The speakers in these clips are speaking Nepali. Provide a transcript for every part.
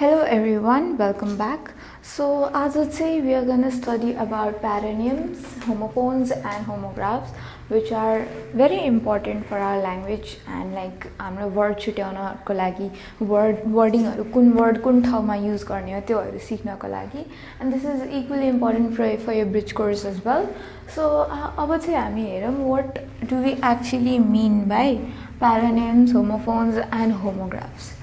Hello everyone, welcome back. So as I say, we are going to study about paronyms, homophones and homographs, which are very important for our language and like हाम्रो word छुट्याउनको लागि wordingहरु कुन word कुन ठाउँमा use गर्ने हो त्योहरु सिक्नको लागि, and this is equally important for your bridge course as well. So अब चाहिँ हामी हेरौं what do we actually mean by paronyms, homophones and homographs.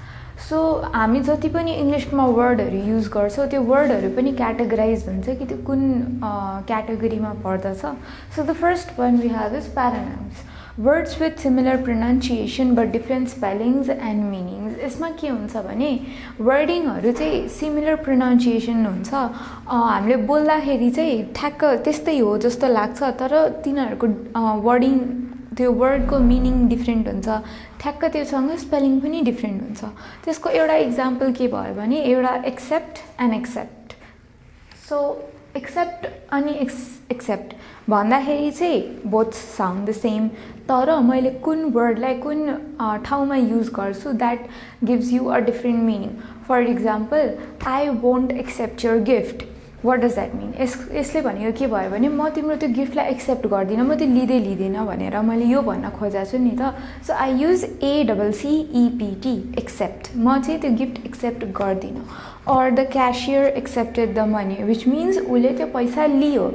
So हामी जति पनि इंग्लिशमा वर्डहरु युज गर्छौं त्यो वर्डहरु पनि क्याटेगराइज हुन्छ कि त्यो कुन क्याटेगोरीमा पर्दछ. So the first one we have is paronyms, words with similar pronunciation but different spellings and meanings. यसमा के हुन्छ भने वर्डिङहरु चाहिँ सिमिलर प्रोनाउन्सिएसन हुन्छ, हामीले बोल्दाखेरि चाहिँ ठ्याक्क त्यस्तै हो जस्तो लाग्छ तर तिनीहरुको वर्डिङ त्यो वर्डको मिनिङ डिफरेन्ट हुन्छ, ठ्याक्क त्योसँग स्पेलिङ पनि डिफरेन्ट हुन्छ. त्यसको एउटा एक्जाम्पल के भयो भने एउटा accept and accept. So accept अनि एक्सेप्ट भन्दाखेरि चाहिँ बोथ साउन्ड द सेम, तर मैले कुन वर्डलाई कुन ठाउँमा युज गर्छु that gives you a different meaning. For example, I won't accept your gift. What does that mean? यसले भनेको के भयो भने म तिम्रो त्यो गिफ्टलाई एक्सेप्ट गर्दिन, म त्यो लिँदैन भनेर मैले यो भन्न खोजेको छु नि त. So I use ACCEPT accept. म चाहिँ त्यो गिफ्ट एक्सेप्ट गर्दिन. Or the cashier accepted the money which means उसले त्यो पैसा लियो.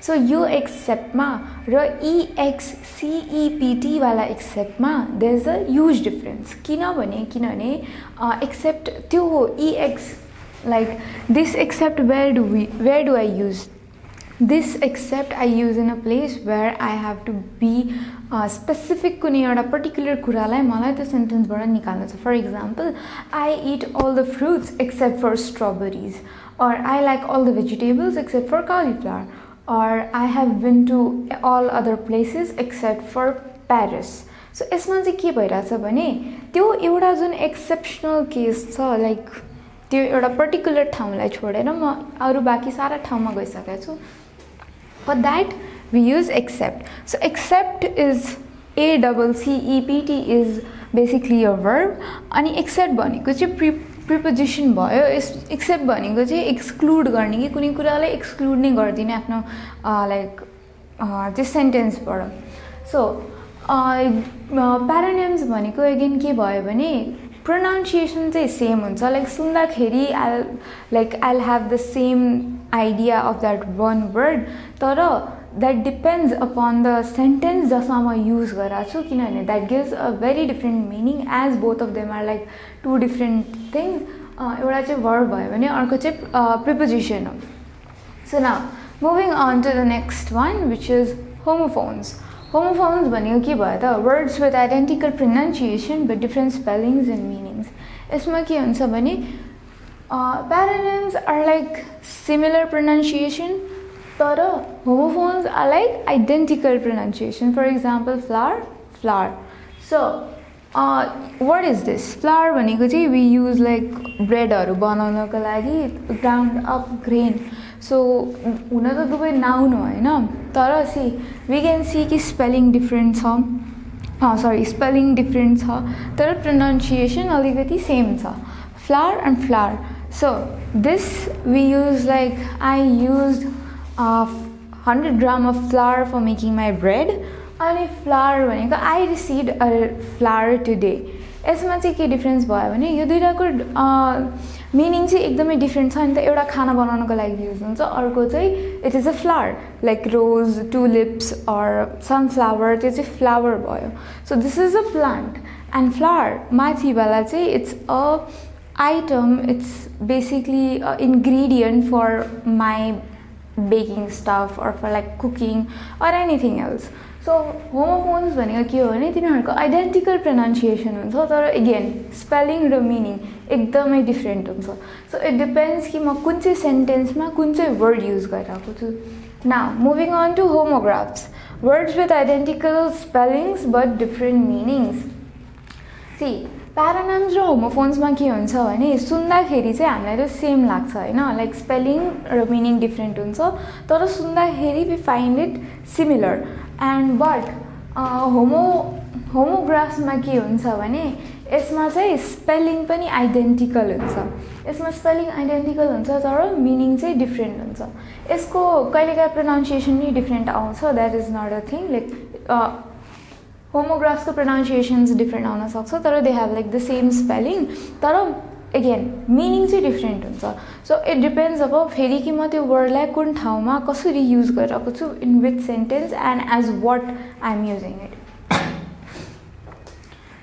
सो यो एक्सेप्टमा र EXCEPT वाला एक्सेप्टमा there is a huge difference. किनभने एक्सेप्ट त्यो हो EX. Like this except where do I use this except? I use in a place where I have to be specific कुनै एउटा पर्टिकुलर कुरालाई मलाई त्यो सेन्टेन्सबाट निकाल्नु छ. For example, I eat all the fruits except for strawberries, or I like all the vegetables except for cauliflower, or I have been to all other places except for Paris. So यसमा चाहिँ के भइराछ भने त्यो एउटा जुन एक्सेप्सनल केस छ, लाइक त्यो एउटा पर्टिकुलर ठाउँलाई छोडेर म अरु बाकी सारा ठाउँमा गइसकेको छु. For that we use accept. So accept is ACCEPT is basically a verb, अनि एक्सेप्ट भनेको चाहिँ प्रिपोजिसन भयो. एक्सेप्ट भनेको चाहिँ एक्सक्लुड गर्ने कि कुनै कुरालाई एक्सक्लुड नै गर्दिने आफ्नो लाइक त्यो सेन्टेन्सबाट. सो प्यारोनिम्स भनेको अगेन के भयो भने pronunciation चाहिँ सेम हुन्छ. लाइक सुन्दाखेरि I'll have the same idea of that one word, तर that depends upon the sentence जसमा म युज गरेको छु, किनभने that gives a very different meaning as both of them are like two different things. एउटा चाहिँ verb भयो भने अर्को चाहिँ preposition हो. So now moving on to the next one which is homophones. Homophones भनेको के भयो त? Words with identical pronunciation but different spellings and meanings. यसमा के हुन्छ भने paronyms are like similar pronunciation, तर homophones are like identical pronunciation. For example, flour, flour. So what is this? Flour भनेको चाहिँ we use like breadहरु बनाउनको लागि ground up grain. So हुन त दुवै नाउन हो हैन, तर सी we can see कि स्पेलिङ डिफरेन्ट छ. स्पेलिङ डिफरेन्ट छ तर प्रोनाउन्सिएसन अलिकति सेम छ. Flour and flower. So this we use like I used 100 gram of flour for making my bread. अनि फ्लावर भनेको I received a flower today. यसमा चाहिँ के डिफरेन्स भयो भने यो दुईटाको मिनिङ चाहिँ एकदमै डिफरेन्ट छ नि त. एउटा खाना बनाउनको लागि युज हुन्छ, अर्को चाहिँ it is a flower like rose, tulips or sunflower, त्यो चाहिँ फ्लावर भयो. So this is a plant and flower माथिवाला चाहिँ it's a item, it's basically ingredient for my baking stuff or for like cooking or anything else. So homophones भनेको के हो भने तिनीहरूको आइडेन्टिकल प्रोनाउन्सिएसन हुन्छ, तर अगेन स्पेलिङ र मिनिङ एकदमै डिफरेन्ट हुन्छ. सो इट डिपेन्ड्स कि म कुन चाहिँ सेन्टेन्समा कुन चाहिँ वर्ड युज गरिरहेको छु. Now moving on to homographs, words with identical spellings but different meanings. See paronyms र होमोफोन्समा के हुन्छ भने सुन्दाखेरि चाहिँ हामीलाई त सेम लाग्छ हैन, लाइक स्पेलिङ र मिनिङ डिफरेन्ट हुन्छ, तर सुन्दाखेरि we find it similar. And but होमोग्राफ्समा के हुन्छ भने यसमा चाहिँ स्पेलिङ पनि आइडेन्टिकल हुन्छ, यसमा स्पेलिङ आइडेन्टिकल हुन्छ तर मिनिङ चाहिँ डिफ्रेन्ट हुन्छ। यसको कहिलेकाहीँ प्रोनाउन्सिएसन नि डिफ्रेन्ट आउँछ, that is not a thing. Like होमोग्राफ्सको प्रोनाउन्सिएसन्स डिफ्रेन्ट आउन सक्छ तर they have like the same spelling, तर अगेन मिनिङ चाहिँ डिफ्रेन्ट हुन्छ। सो इट डिपेन्ड्स अब फेरि कि म त्यो वर्डलाई कुन ठाउँमा कसरी युज गरिरहेको छु, in which sentence and as what I am using it.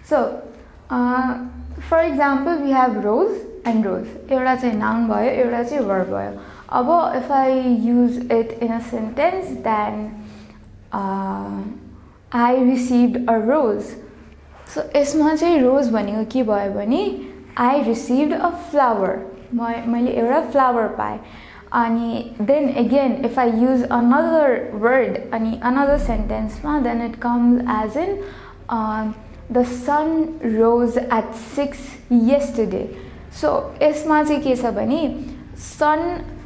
So for example we have rose and rose, एउटा चाहिँ नाउन भयो, एउटा चाहिँ वर्ब भयो। अब if I use it in a sentence then I received a rose. So यसमा चाहिँ रोज भनेको के भयो भने आई रिसिभ्ड अ फ्लावर, मैले एउटा फ्लावर पाएँ। अनि then again if I use another word अनि अनदर सेन्टेन्समा then it comes as in the sun rose at 6 yesterday। So यसमा चाहिँ के छ भने सन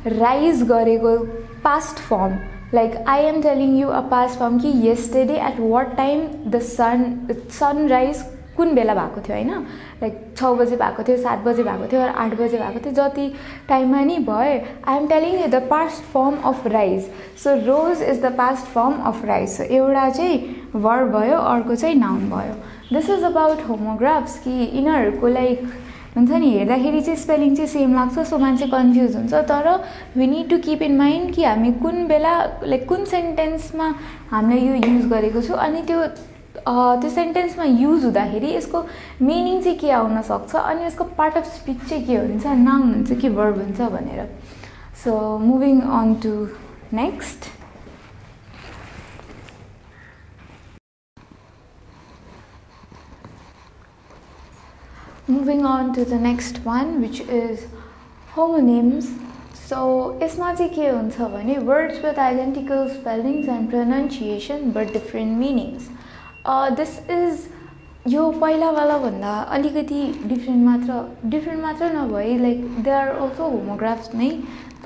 राइज गरेको past form, like I am telling you a past form कि yesterday at what time the sunrise कुन बेला भएको थियो होइन, लाइक 6 बजे भएको थियो, 7 बजे भएको थियो, 8 बजे भएको थियो, जति टाइममा नि भयो। I am telling you the past form of rise. So rose is the past form of rise. So एउटा चाहिँ वर्ब भयो, अर्को चाहिँ नाउन भयो। दिस इज अबाउट होमोग्राफ्स कि यिनीहरूको लाइक हुन्छ नि हेर्दाखेरि चाहिँ स्पेलिङ चाहिँ सेम लाग्छ, सो मान्छे कन्फ्युज हुन्छ। तर we need to keep in mind कि हामी कुन बेला लाइक कुन सेन्टेन्समा हामीले यो युज गरेको छु अनि त्यो सेन्टेन्समा युज हुँदाखेरि यसको मिनिङ चाहिँ के आउन सक्छ अनि यसको पार्ट अफ स्पिच चाहिँ के हुन्छ, नाउन हुन्छ कि वर्ब हुन्छ भनेर। So moving on to next. Moving on to the next one, which is homonyms. So यसमा चाहिँ के हुन्छ भने words with identical spellings and pronunciation but different meanings. This is यो पहिलावाला भन्दा अलिकति डिफ्रेन्ट मात्र नभए like they are also homographs नै,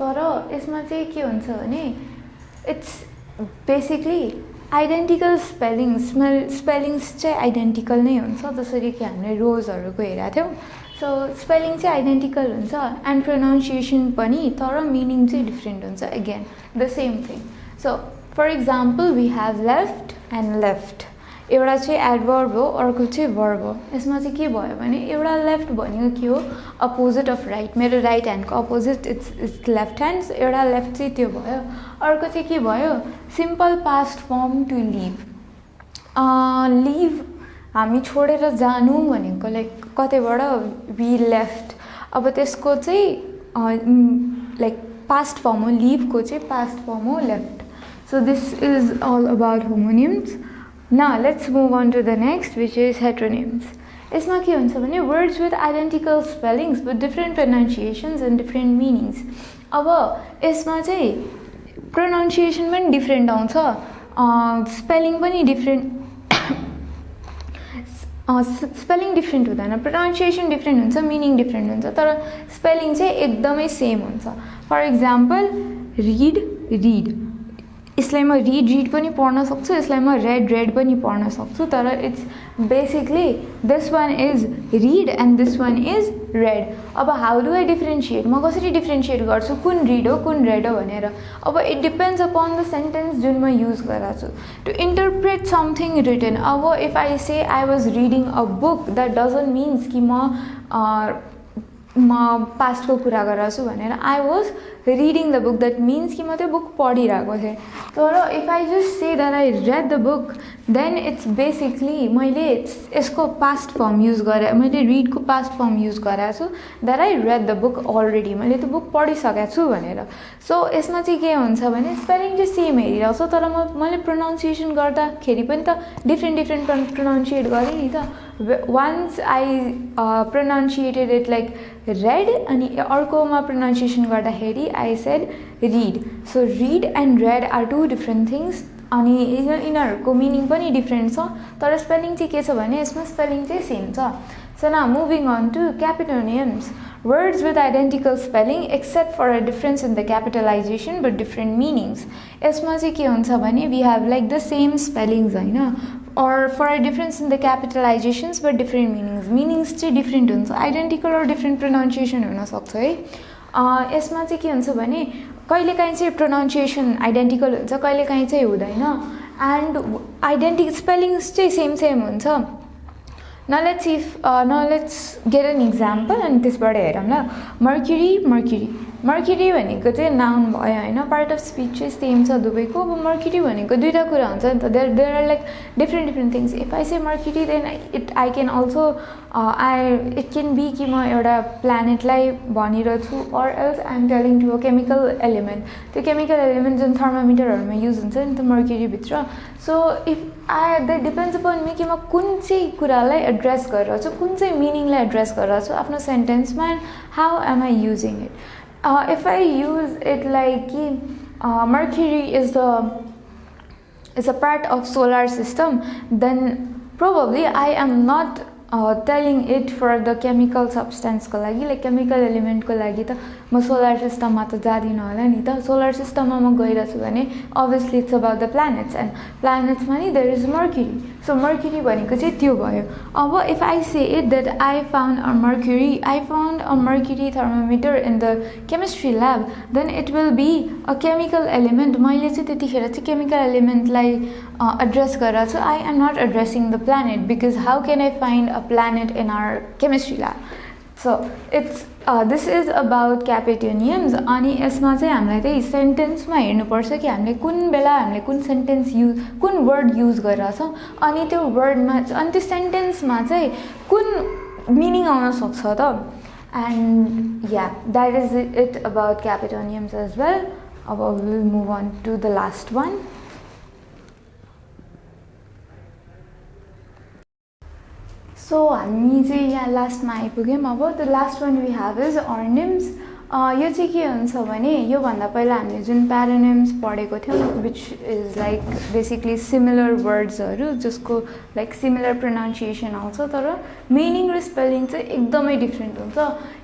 तर यसमा चाहिँ के हुन्छ भने इट्स बेसिकली आइडेन्टिकल स्पेलिङ्स चाहिँ आइडेन्टिकल नै हुन्छ, जसरी कि हामीले रोजहरूको हेरेका थियौँ। सो स्पेलिङ चाहिँ आइडेन्टिकल हुन्छ एन्ड प्रोनाउन्सिएसन पनि, तर मिनिङ चाहिँ डिफ्रेन्ट हुन्छ, again the same thing. So for example we have left and left, एउटा चाहिँ एडभर्ब हो, अर्को चाहिँ वर्ब हो। यसमा चाहिँ के भयो भने एउटा लेफ्ट भनेको के हो, अपोजिट अफ राइट, मेरो राइट ह्यान्डको अपोजिट इट्स लेफ्ट ह्यान्ड, एउटा लेफ्ट चाहिँ त्यो भयो। अर्को चाहिँ के भयो, simple past form to live. Live हामी छोडेर जानु भनेको लाइक कतैबाट वी लेफ्ट, अब त्यसको चाहिँ लाइक पास्ट फर्म हो, लिभको चाहिँ पास्ट फर्म हो left. So this is all about homonyms. Now let's move on to the next, which is heteronyms. यसमा के हुन्छ भने words with identical spellings but different pronunciations and different meanings. अब यसमा चाहिँ pronunciation पनि डिफ्रेन्ट आउँछ, स्पेलिङ पनि डिफ्रेन्ट, स्पेलिङ डिफ्रेन्ट हुँदैन, प्रोनाउन्सिएसन डिफ्रेन्ट हुन्छ, मिनिङ डिफ्रेन्ट हुन्छ, तर स्पेलिङ चाहिँ एकदमै सेम हुन्छ। फर इक्जाम्पल रिड, यसलाई म रिड पनि पढ्न सक्छु, यसलाई म रेड पनि पढ्न सक्छु, तर it's basically this one is read and this one is red. अब हाउ डु आई डिफ्रेन्सिएट, म कसरी डिफ्रेन्सिएट गर्छु कुन रिड हो कुन रेड हो भनेर। अब it depends upon the sentence जुन म युज गरेको छु टु इन्टरप्रेट समथिङ रिटन। अब if I say I was reading a book, that doesn't means कि म पास्टको कुरा गरेको छु भनेर। I was reading the book, that means कि म त्यो बुक पढिरहेको थिएँ। तर if I just say that I read the book, then it's basically मैले यसको पास्ट फर्म युज गरेँ, मैले रिडको पास्ट फर्म युज गरेको छु, that I read the book already, मैले त्यो बुक पढिसकेको छु भनेर। सो यसमा चाहिँ के हुन्छ भने स्पेलिङ चाहिँ सेम हेरिरहेको छ, तर मैले प्रोनाउन्सिएसन गर्दाखेरि पनि त डिफ्रेन्ट प्रोनाउन्सिएट गरेँ नि त। Once I pronunciated it like red, अनि अर्कोमा प्रोनाउन्सिएसन गर्दाखेरि I said read. So read and red are two different things, अनि यिनीहरूको मिनिङ पनि डिफ्रेन्ट छ, तर स्पेलिङ चाहिँ के छ भने यसमा स्पेलिङ चाहिँ सेम छ। So now moving on to capitonyms. Words with identical spelling except for a difference in the capitalization but different meanings. यसमा चाहिँ के हुन्छ भने we have like the same spellings हैन, or for a difference in the capitalizations but different meanings. Meanings चाहिँ different हुन्छ, identical or different pronunciation हुन सक्छ है. यसमा चाहिँ के हुन्छ भने कहिलेकाहीँ चाहिँ pronunciation identical हुन्छ, कहिलेकाहीँ चाहिँ हुँदैन, and identical spellings चाहिँ same हुन्छ. Now let's get an example and त्यसबाट हेरौँ ल. Mercury भनेको चाहिँ noun भयो हैन, part of speech चाहिँ same छ दुवैको. अब mercury भनेको दुईटा कुरा हुन्छ नि त, there are like different things. If I say mercury, then I can also it can be कि म एउटा planet लाई भनिरहेछु, or else I am telling to a chemical element. त्यो chemical element जुन thermometerहरुमा use हुन्छ नि त mercury भित्र. So if that depends upon me कि म कुन चाहिँ कुरालाई एड्रेस गरिरहेको छु, कुन चाहिँ मिनिङलाई एड्रेस गरिरहेको छु आफ्नो सेन्टेन्समा, and how am I using it. If I use it like Mercury is a part of solar system, then probably I am not telling it for the chemical substance को लागि, like chemical element को लागि त म solar system मा त जादिन होला नि त. Solar system मा म गइरहेछु भने obviously it's about the planets, and planets मा नि there is Mercury. So Mercury भनेको चाहिँ त्यो भयो. अब if I say it that I found a mercury thermometer in the chemistry lab, then it will be a chemical element. मैले चाहिँ त्यतिखेर चाहिँ chemical element लाई address गरेर छु. I am not addressing the planet, because how can I find a planet in our chemistry lab? So it's this is about capitonyms. अनि यसमा चाहिँ हामीलाई चाहिँ सेन्टेन्समा हेर्नुपर्छ कि हामीले कुन बेला हामीले कुन सेन्टेन्स कुन वर्ड युज गरिरहेछौँ, अनि त्यो वर्डमा अनि त्यो सेन्टेन्समा चाहिँ कुन मिनिङ आउन सक्छ त. And yeah, that is it about capitonyms as well. अब we'll move on to the last one. So हामी चाहिँ यहाँ लास्टमा आइपुग्यौँ. अब the last one we have is ornyms. यो चाहिँ के हुन्छ भने यो भन्दा पहिला हामीले जुन paronyms पढेको थियौँ, which is like basically similar words हरु जसको like similar pronunciation आउँछ, तर meaning र spelling चाहिँ एकदमै different हुन्छ.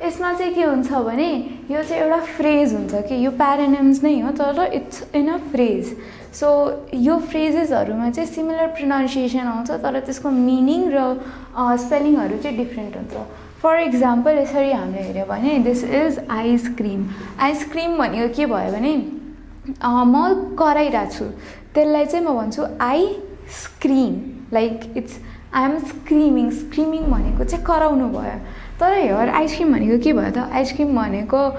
यसमा चाहिँ के हुन्छ भने यो चाहिँ एउटा phrase हुन्छ कि यो paronyms नै हो, तर it's in a phrase. So यो phrases हरुमा चाहिँ similar pronunciation आउँछ, तर त्यसको meaning र spelling हरु चाहिँ different हुन्छ. For example, यसरी हामीले हेर्यो भने this is ice cream. Ice cream भनेको के भयो भने म कराइरहेको छु, त्यसलाई चाहिँ म भन्छु I scream, like I am screaming भनेको चाहिँ कराउनु भयो. तर here ice cream भनेको के भयो त? Ice cream भनेको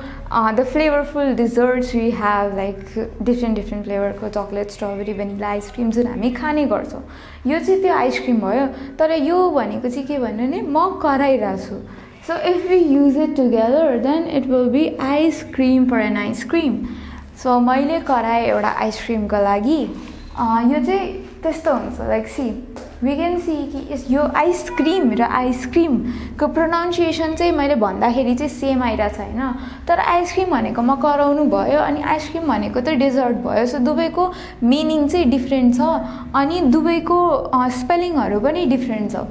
the flavorful desserts we have, like different flavor को chocolate, strawberry, vanilla ice cream जुन हामी खाने गर्छौं, यो चाहिँ त्यो ice cream भयो. तर यो भनेको चाहिँ के भन्नु नि म कराइरहेको छु. So if we use it together, then it will be I scream for an ice cream. So मैले कराए एउटा ice cream को लागि. यो चाहिँ त्यस्तो हुन्छ, like see, we can see कि यो ice cream र ice cream को pronunciation चाहिँ मैले भन्दाखेरि चाहिँ same आइराछ हैन, तर ice cream भनेको म कराउनु भयो अनि ice cream भनेको त dessert भयो. So दुवैको meaning चाहिँ different छ अनि दुवैको spelling हरु पनि different छ.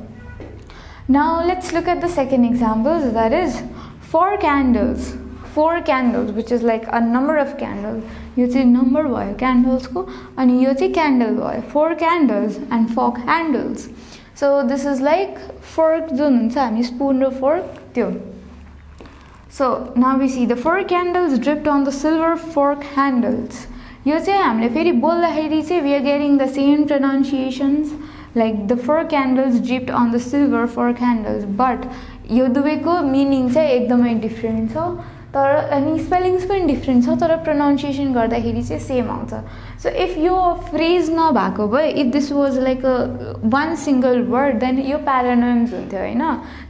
Now let's look at the second example, that is 4 candles. 4 candles, which is like a number of candles. यो चाहिँ number भयो candles को, अनि यो चाहिँ candle भयो. 4 candles and 4 handles. So this is like fork जुन हुन्छ हामी spoon र fork त्यो. So now we see the 4 candles dripped on the silver fork handles. यो चाहिँ हामीले फेरि बोल्दाखेरि चाहिँ we are getting the same pronunciations, like the 4 candles dripped on the silver fork handles, but यो दुवैको meaning चाहिँ एकदमै different छ, तर अनि spellings पनि different छ, तर pronunciation गर्दाखेरि चाहिँ same आउँछ. So if यो phrase नभएको भए, if this was like a one single word, then यो paronyms हुन्थ्यो हैन,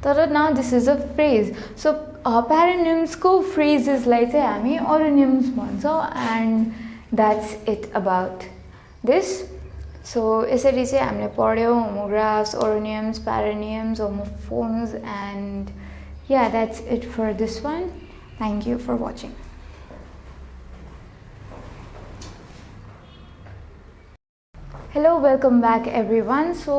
तर now this is a phrase. So paronyms को phrases लाई चाहिँ हामी oronyms भन्छौं, and that's it about this. So यसरी चाहिँ हामीले पढ्यौं homographs, oronyms, paronyms, homophones, and yeah, that's it for this one. Thank you for watching. Hello, welcome back everyone. So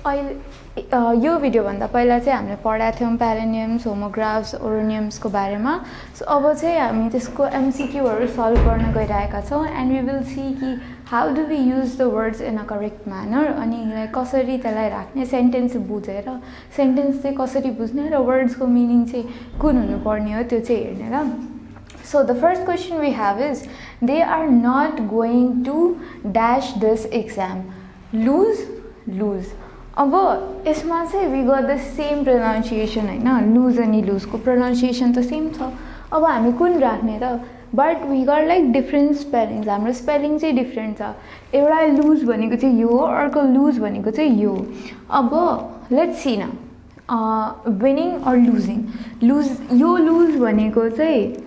यो भिडियो भन्दा पहिला चाहिँ हामीले पढाएको थियौँ प्यारानिम्स, होमोग्राफ्स, ओरोनिम्सको बारेमा. सो अब चाहिँ हामी त्यसको एमसीक्यूहरू सल्भ गर्न गइरहेका छौँ एन्ड वी विल सी कि how do we use the words in a correct manner अनि कसरी त्यसलाई राख्ने, सेन्टेन्स बुझेर सेन्टेन्स चाहिँ कसरी बुझ्ने र वर्ड्सको मिनिङ चाहिँ कुन हुनुपर्ने हो त्यो चाहिँ हेर्ने ल. So the first question we have is, they are not going to dash this exam. Lose. अब यसमा चाहिँ we got the same pronunciation हैन, lose अनि lose को pronunciation त सेम छ. अब हामी कुन राख्ने त? But we got like different spellings. हाम्रो spelling चाहिँ different छ. एउटा lose भनेको चाहिँ यो, अर्को lose भनेको चाहिँ यो. अब let's see now. Winning or losing. यो lose भनेको चाहिँ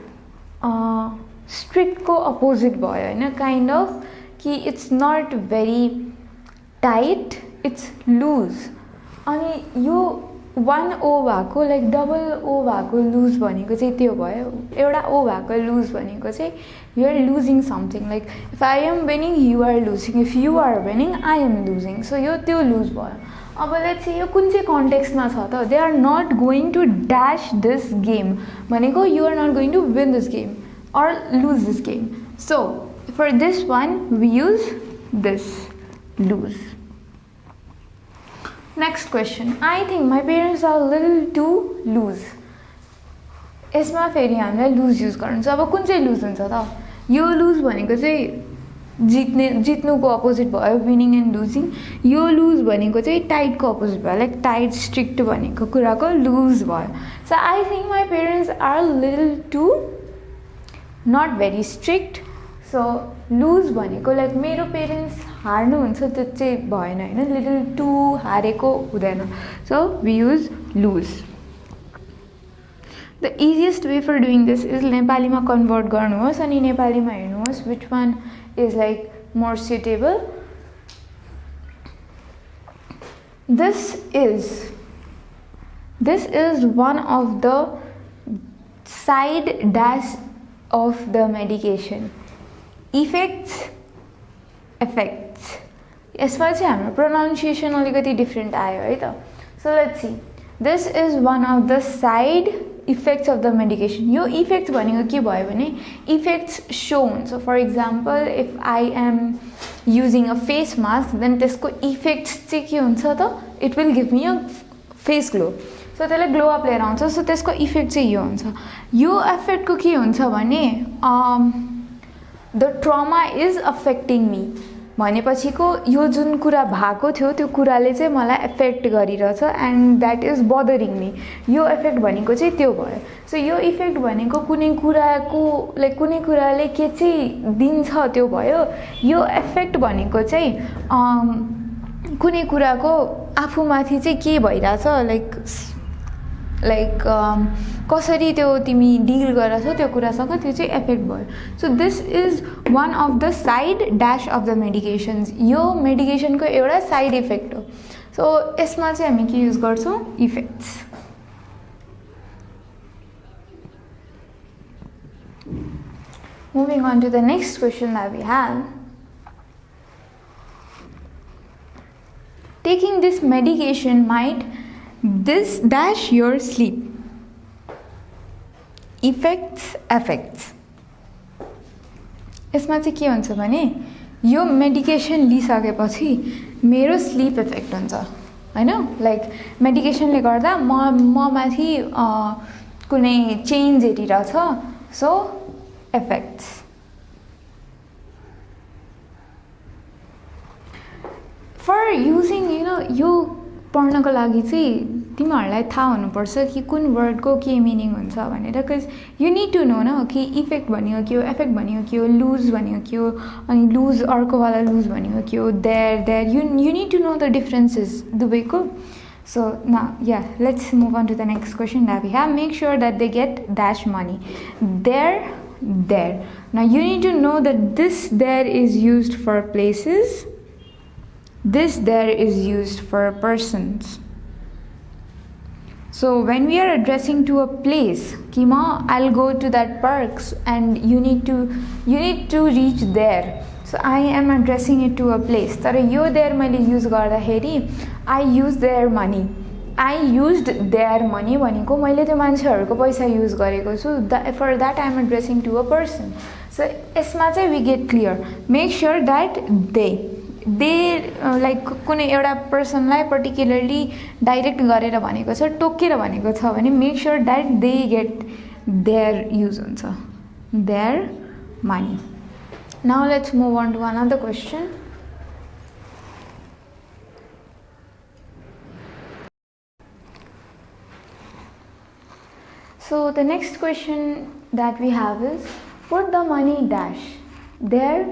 strict को opposite भयो हैन, kind of कि it's not very tight, it's loose. अनि यो one o भएको like double o भएको lose भनेको चाहिँ त्यो भयो. एउटा o भएको lose भनेको चाहिँ you are losing something. Like if I am winning, you are losing. If you are winning, I am losing. So यो त्यो lose भयो. अब let's say यो कुन चाहिँ कन्टेक्स्टमा छ त? They are not going to dash this game भनेको you are not going to win this game or lose this game. So for this one we use this, lose. Next question. I think my parents are a little too loose. यसमा फेरि हामीलाई lose युज गर्नु छ. अब कुन चाहिँ lose हुन्छ त? यो lose भनेको चाहिँ जित्नुको अपोजिट भयो, विनिङ एन्ड लुजिङ. यो लुज भनेको चाहिँ टाइटको अपोजिट भयो, लाइक टाइट स्ट्रिक्ट भनेको कुराको लुज भयो. So I think my parents are little too not very strict. So loose भनेको लाइक मेरो पेरेन्ट्स हार्नुहुन्छ त्यो चाहिँ भएन होइन, लिटल टु हारेको हुँदैन. So we use loose. The easiest way for doing this is नेपालीमा कन्भर्ट गर्नुहोस् अनि नेपालीमा हेर्नुहोस् which one is like more suitable. This is one of the side dash of the medication. Effects. यसमा चाहिँ हाम्रो pronunciation अलिकति different आयो है त. So let's see. This is one of the side effects of the medication. यो effects भनेको के भयो भने effects show हुन्छ. For example, if I am using a face mask, then त्यसको effects चाहिँ के हुन्छ त? It will give me a face glow. So त्यसले ग्लो अप लिएर आउँछ. सो त्यसको इफेक्ट चाहिँ यो हुन्छ. यो इफेक्टको के हुन्छ भने the trauma is affecting me भनेपछिको यो जुन कुरा भएको थियो त्यो कुराले चाहिँ मलाई एफेक्ट गरिरहेछ and that is bothering me. यो इफेक्ट भनेको चाहिँ त्यो भयो. सो यो इफेक्ट भनेको कुनै कुराको लाइक कुनै कुराले के चाहिँ दिन्छ त्यो भयो. यो इफेक्ट भनेको चाहिँ कुनै कुराको आफूमाथि चाहिँ के भइरहेछ लाइक कसरी त्यो तिमी डिल गरेछौ त्यो कुरासँग त्यो चाहिँ इफेक्ट भयो. So this is one of the side dash of the medications. यो मेडिकेसनको एउटा साइड इफेक्ट हो. सो यसमा चाहिँ हामी के युज गर्छौँ? Effects. Moving on to the next question that we have. Taking this medication might this dash your sleep. Effects. यसमा चाहिँ के हुन्छ भने यो मेडिकेसन लिइसकेपछि मेरो स्लिप इफेक्ट हुन्छ हैन. लाइक मेडिकेसनले गर्दा म माथि कुनै चेन्ज हेरिरहेछ. So effects. फर युजिङ यो पढ्नको लागि चाहिँ तिमीहरूलाई थाहा हुनुपर्छ कि कुन वर्डको के मिनिङ हुन्छ भनेर. Because you need to know न कि इफेक्ट भनेको के हो, इफेक्ट भनेको के हो, लुज भनेको के हो, अनि लुज अर्कोवाला लुज भनेको के हो, there you need to know the differences दुवैको. So now let's move on to the next question that we have. Make sure that they get dash money. There. Now you need to know that this there is used for places. This there is used for persons. So when we are addressing to a place, Kima, I'll go to that parks and you need to reach there. So I am addressing it to a place तर यो देयर मैले युज गर्दाखेरि I use their money I used their money भनेको मैले त्यो मान्छेहरूको पैसा युज गरेको छु for that I am addressing to a person सो यसमा चाहिँ we get clear make sure that they like कुनै एउटा पर्सनलाई पर्टिकुलरली डाइरेक्ट गरेर भनेको छ टोकेर भनेको छ भने make sure that they get their use हुन्छ their money now let's move on to another question So the next question that we have is put the money dash there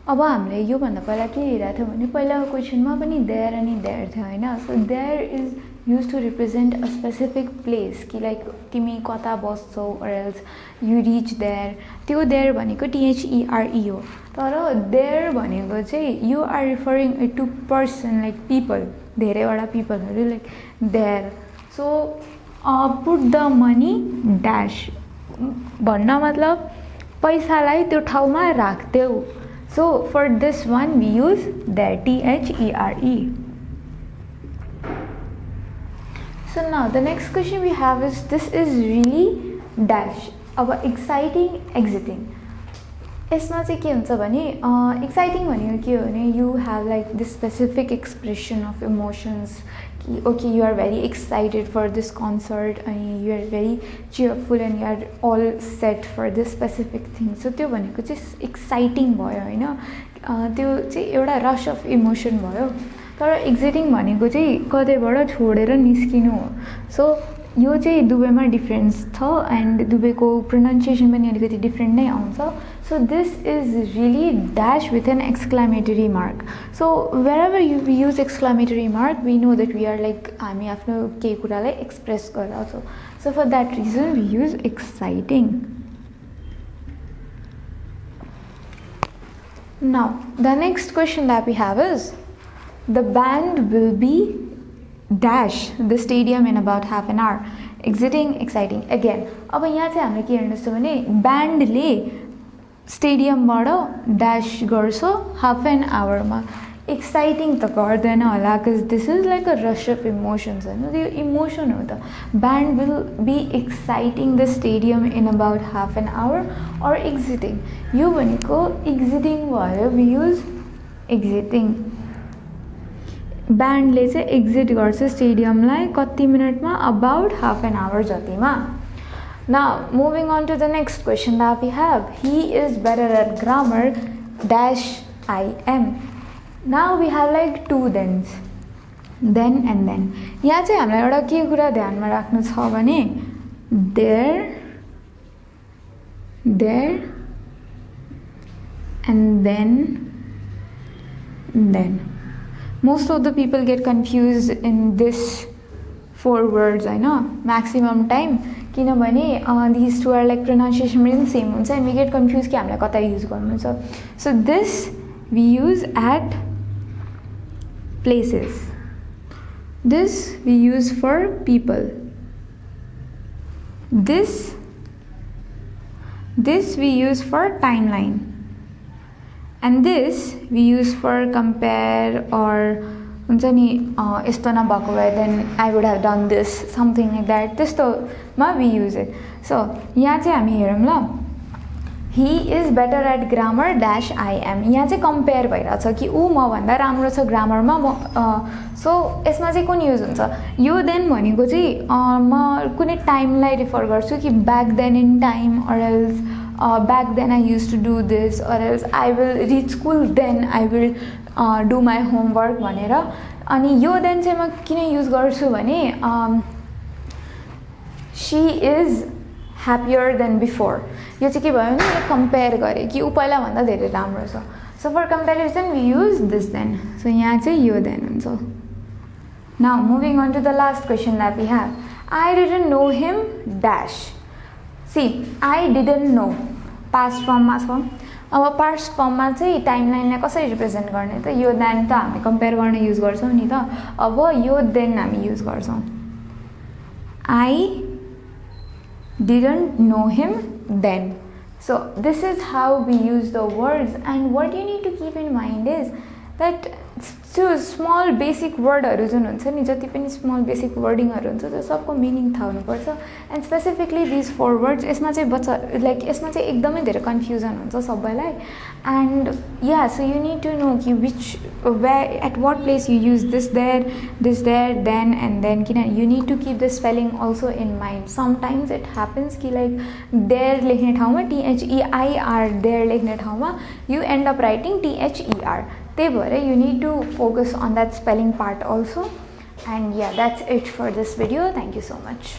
अब हामीले यो भन्दा पहिला के हेरेको थियौँ भने पहिलाको क्वेसनमा पनि देयर अनि देयर थियो होइन so there is use to represent a specific place कि लाइक तिमी कता बस्छौ or else you reach there त्यो देयर भनेको THERE हो तर देयर भनेको चाहिँ you are referring it to person like people धेरैवटा पिपलहरू like there so put the money dash भन्न मतलब पैसालाई त्यो ठाउँमा राख्देऊ so for this one we use there THERE so now the next question we have is this is really dash अब एक्साइटिङ एक्जिटिङ यसमा चाहिँ के हुन्छ भने एक्साइटिङ भनेको के हो भने you have like this specific expression of emotions कि okay you are very excited for this concert अनि you are very cheerful and you are all set for this specific thing so त्यो भनेको चाहिँ एक्साइटिङ भयो होइन त्यो चाहिँ एउटा रस अफ इमोसन भयो तर एक्जिटिङ भनेको चाहिँ कतैबाट छोडेर निस्किनु हो सो यो चाहिँ दुवैमा डिफ्रेन्स छ एन्ड दुवैको प्रोनाउन्सिएसन पनि अलिकति डिफ्रेन्ट नै आउँछ so this is really dash with an exclamatory mark so wherever you use exclamatory mark we know that we are like हामी आफ्नो केही कुरालाई एक्सप्रेस गर्छौँ so for that reason we use exciting now the next question that we have is the band will be dash the stadium in about half an hour exiting exciting again अब यहाँ चाहिँ हामीले के हेर्नुहोस् भने ब्यान्डले स्टेडियमबाट ड्यास गर्छ हाफ एन आवरमा एक्साइटिङ त गर्दैन होला because this is like a rush of emotions होइन त्यो इमोसन हो त band will be exciting the stadium in about half an hour or exiting यो भनेको एक्जिटिङ भयो वी युज एक्जिटिङ ब्यान्डले चाहिँ एक्जिट गर्छ स्टेडियमलाई कति मिनटमा अबाउट हाफ एन आवर जतिमा now moving on to the next question that we have he is better at grammar dash I am now we have like two thens then and than यहाँ चाहिँ हामीलाई एउटा के कुरा ध्यानमा राख्नु छ भने there and then most of the people get confused in this 4 words होइन maximum time किनभने these two are like pronunciation पनि सेम हुन्छ and we get confused कि हामीलाई कता युज गर्नु छ so this we use at places this we use for people this we use for timeline and this we use for compare or हुन्छ नि यस्तो नभएको भए then I would have done this something like that त्यस्तोमा we use it so यहाँ चाहिँ हामी हेरौँ ल he is better at grammar dash I am यहाँ चाहिँ कम्पेयर भइरहेछ कि ऊ मभन्दा राम्रो छ ग्रामरमा सो यसमा चाहिँ कुन युज हुन्छ यो देन भनेको चाहिँ म कुनै टाइमलाई रिफर गर्छु कि back then in time or else back then I used to do this or else I will reach school then I will do my homework भनेर अनि यो then चाहिँ म किन युज गर्छु भने she is happier than before यो चाहिँ के भयो भने मैले कम्पेयर गरेँ कि ऊ पहिलाभन्दा धेरै राम्रो छ so for comparison we use this than so यहाँ चाहिँ यो देन हुन्छ now moving on to the last question that we have I didn't know him dash see I didn't know past फर्ममा छ अब पास्ट फर्ममा चाहिँ टाइमलाइनलाई कसरी रिप्रेजेन्ट गर्ने त यो देन त हामी कम्पेयर गर्न युज गर्छौँ नि त अब यो देन हामी युज गर्छौँ I didn't know him then So this is how we use the words, and what you need to keep in mind is that त्यो स्मल बेसिक वर्डहरू जुन हुन्छ नि, जति पनि स्मल बेसिक वर्डिङहरू हुन्छ त्यो सबको मिनिङ थाहा हुनुपर्छ. एन्ड स्पेसिफिकली दिस 4 वर्ड्स, यसमा चाहिँ बच्चा लाइक यसमा चाहिँ एकदमै धेरै कन्फ्युजन हुन्छ सबैलाई. And yeah so you need to know कि at what place you use this there then and then, किन you need to keep the spelling also in mind. Sometimes it happens कि लाइक देयर लेख्ने ठाउँमा THEIR देयर लेख्ने ठाउँमा you end up writing THER. त्यही भएर you need to focus on that spelling part also. And yeah, that's it for this video. Thank you so much.